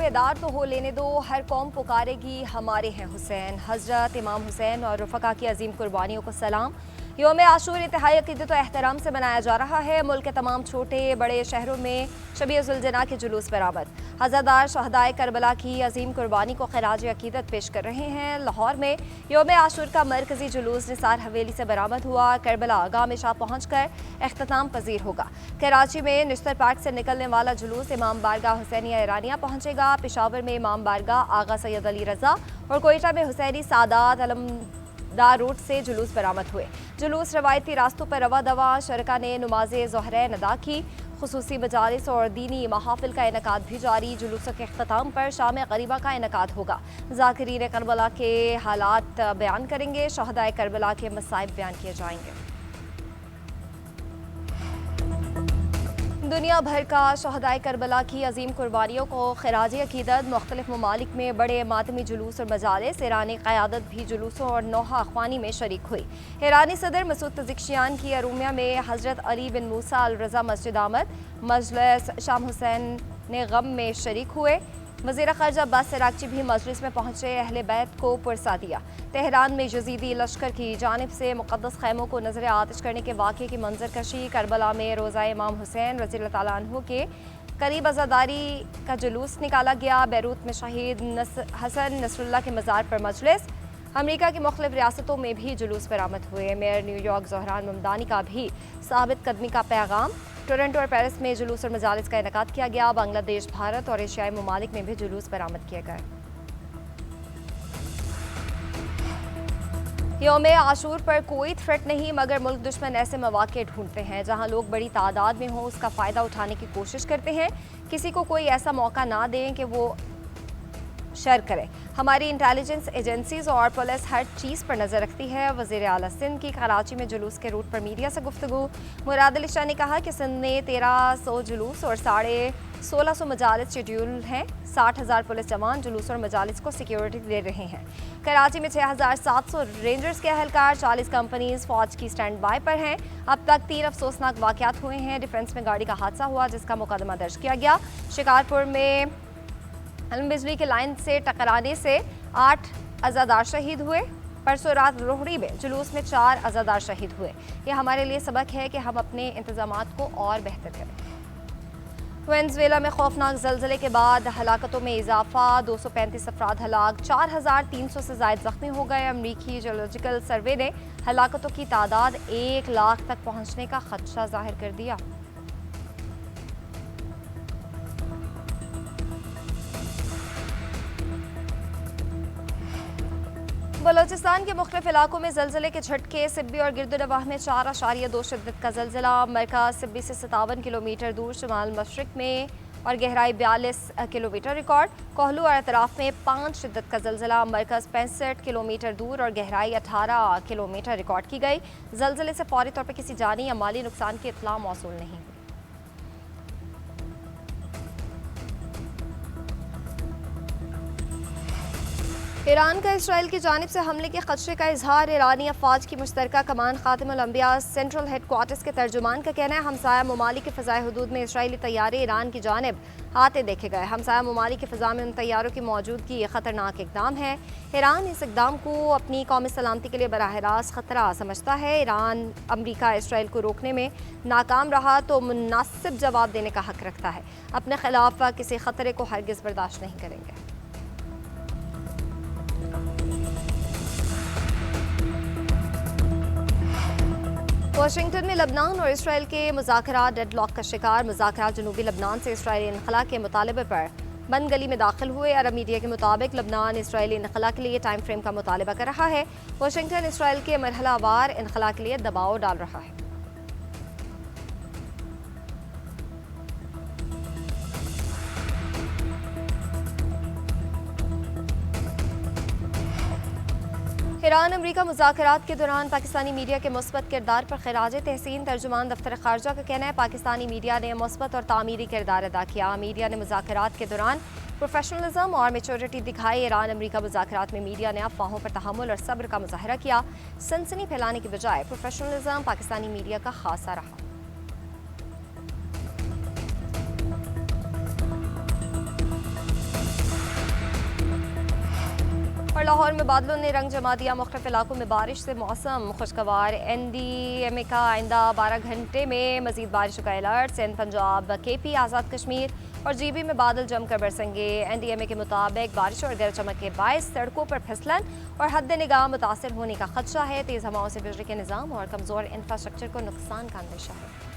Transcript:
बेदार तो हो लेने दो, हर कौम पुकारेगी हमारे हैं हुसैन। हजरत इमाम हुसैन और रफ़का की अजीम कुर्बानियों को सलाम। योम आशूर इंतहाई अक़ीदत व एहतराम से मनाया जा रहा है। मुल्क के तमाम छोटे बड़े शहरों में शब-ए-ज़ुलजना के जुलूस बरामद। हज़ारदार शहदाए करबला की अजीम कुर्बानी को खराज अक़ीदत पेश कर रहे हैं। लाहौर में योम आशूर का मरकजी जुलूस निसार हवेली से बरामद हुआ। करबला गाम शाह पहुँच कर अख्ताम पजीर होगा। कराची में निश्तर पार्क से निकलने वाला जुलूस इमाम बारगाह हुसैनिया ईरानिया पहुँचेगा। पेशावर में इमाम बारगाह आगा सैयद अली रज़ा और कोयटा में हुसैनी सादात अलमदार रोड से जुलूस बरामद हुए। जुलूस रवायती रास्तों पर रवा दवा। शरका ने नमाज़े ज़ोहरैन अदा की। खुसूसी मजालिस और दीनी महाफिल का इनकाद भी जारी। जुलूस के अख्ताम पर शाम गरीबा का इनकाद होगा। ज़ाकिरीन करबला के हालात बयान करेंगे। शहदाए करबला के मसाइब बयान किए जाएंगे। दुनिया भर का शहदाए करबला की अजीम कुर्बानियों को खराज अक़ीदत। मुख्तलिफ ममालिक में बड़े मातमी जुलूस और मजालिस। ईरानी क़यादत भी जुलूसों और नौहा अख्वानी में शरीक हुई। ईरानी सदर मसूद पज़ेश्कियान की अरूमिया में हज़रत अली बिन मूसा अल रज़ा मस्जिद आमद। मजलिस शाम हुसैन ने गम में शरीक हुए। वज़ीर ख़ारजा अब्बास सरागची भी मजलिस में पहुँचे, अहले बैत को पुरसा दिया। तेहरान में यज़ीदी लश्कर की जानिब से मुक़द्दस खैमों को नज़र आतिश करने के वाक़े की मंजरकशी। करबला में रोज़ा इमाम हुसैन रज़ी अल्लाह अन्हु के करीब अज़ादारी का जुलूस निकाला गया। बैरूत में शहीद हसन नसरुल्लाह के मज़ार पर मजलिस। अमरीका की मुख्तलिफ रियासतों में भी जुलूस बरामद हुए। मेयर न्यूयॉर्क ज़ोहरान ममदानी का भी साबित कदमी का पैगाम। टोरंटो और पेरिस में जुलूस और मजालिस का इनकाद किया गया। बांग्लादेश, भारत और एशियाई ममालिक में भी जुलूस बरामद किए गए। योम आशूर पर कोई थ्रेट नहीं, मगर मुल्क दुश्मन ऐसे मौके ढूंढते हैं जहां लोग बड़ी तादाद में हों, उसका फ़ायदा उठाने की कोशिश करते हैं। किसी को कोई ऐसा मौका ना दें कि वो शर करे। हमारी इंटेलिजेंस एजेंसीज और पुलिस हर चीज़ पर नज़र रखती है। वज़ीर आला सिंध की कराची में जुलूस के रूट पर मीडिया से गुफ्तगू। मुराद अली शाह ने कहा कि सिंध में 1300 जुलूस और 1650 मजालिस शेड्यूल हैं। 60,000 पुलिस जवान जुलूस और मजालिस को सिक्योरिटी दे रहे हैं। कराची में 6700 रेंजर्स के अहलकार, 40 कंपनीज फौज की स्टैंड बाय पर हैं। अब तक 3 अफसोसनाक वाक़यात हुए हैं। डिफेंस में गाड़ी का हादसा हुआ जिसका मुकदमा दर्ज किया गया। शिकारपुर में बिजली की लाइन से टकराने से 8 अज़ादार शहीद हुए। परसों रात रोहड़ी में जुलूस में 4 अज़ादार शहीद हुए। यह हमारे लिए सबक है कि हम अपने इंतजामात को और बेहतर करें। वेनेज़ुएला में खौफनाक ज़लज़ले के बाद हलाकतों में इजाफा। 235 अफराद हलाक, 4300 से ज़ायद ज़ख्मी हो गए। अमरीकी जियोलॉजिकल सर्वे ने हलाकतों की तादाद 1 लाख तक पहुँचने का खदशा जाहिर कर दिया। बलोचिस्तान के मुख्तलिफ इलाकों में ज़लज़ले के झटके। सिब्बी और गिरदुनवाह में 4.2 शिद्दत का ज़लज़ला। मरकज़ सिब्बी से 57 किलोमीटर दूर शुमाल मशरिक में और गहराई 42 किलोमीटर रिकॉर्ड। कोहलू और अतराफ़ में 5 शिद्दत का ज़लज़ला। मरकज़ 65 किलोमीटर दूर और गहराई 18 किलोमीटर रिकॉर्ड की गई। ज़लज़ले से फौरी तौर पर किसी जानी या माली नुकसान की इत्तला मौसूल नहीं हुई। ईरान का इसराइल की जानिब से हमले के खदशे का इजहार। ईरानी अफवाज की मुश्तरका कमान खातिमुल अंबिया सेंट्रल हेडक्वार्टर्स के तर्जुमान का कहना है हमसाया ममालिक के फ़ज़ाई हुदूद में इसराइली तैयारे ईरान की जानिब आते देखे गए। हमसाया ममालिक की फ़ज़ा में उन तैयारों की मौजूदगी एक ख़तरनाक इकदाम है। ईरान इस इकदाम को अपनी कौमी सलामती के लिए बराह रास्त ख़तरा समझता है। ईरान अमरीका इसराइल को रोकने में नाकाम रहा तो मुनासिब जवाब देने का हक रखता है। अपने खिलाफ किसी ख़तरे को हरगिज़ बर्दाश्त नहीं करेंगे। वाशिंगटन में लबनान और इसराइल के मुज़ाकरात डेडलॉक का शिकार। मुज़ाकरात जनूबी लबनान से इसराइली इनखला के मुतालबे पर बंद गली में दाखिल हुए। अरब मीडिया के मुताबिक लबनान इसराइली इनखला के लिए टाइम फ्रेम का मुतालबा कर रहा है। वाशिंगटन इसराइल के मरहलावार इनखला के लिए दबाव डाल रहा है। ईरान अमरीका मुज़ाकरात के दौरान पाकिस्तानी मीडिया के मुस्बत किरदार पर खराज तहसीन। तर्जुमान दफ्तर खारजा का कहना है पाकिस्तानी मीडिया ने मुस्बत और तामीरी किरदार अदा किया। मीडिया ने मुज़ाकरात के दौरान प्रोफेशनलिज्म और मेच्योरिटी दिखाई। ईरान अमरीका मुज़ाकरात में मीडिया ने अफवाहों पर तहम्मुल और सब्र का मुजाहरा किया। सनसनी फैलाने की बजाय प्रोफेशनलिज्म पाकिस्तानी मीडिया का खासा रहा। लाहौर में बादलों ने रंग जमा दिया। मुख्तलिफ इलाकों में बारिश से मौसम खुशगवार। NDMA का आइंदा 12 घंटे में मजीद बारिश का अलर्ट। सिंध, पंजाब, KP, आज़ाद कश्मीर और GB में बादल जमकर बरसेंगे। NDMA के मुताबिक बारिश और गरज चमक के बायस सड़कों पर फिसलन और हद निगाह मुतासर होने का खदशा है। तेज़ हवाओं से बिजली के निज़ाम और कमज़ोर इंफ्रास्ट्रक्चर को नुकसान का अंदेशा है।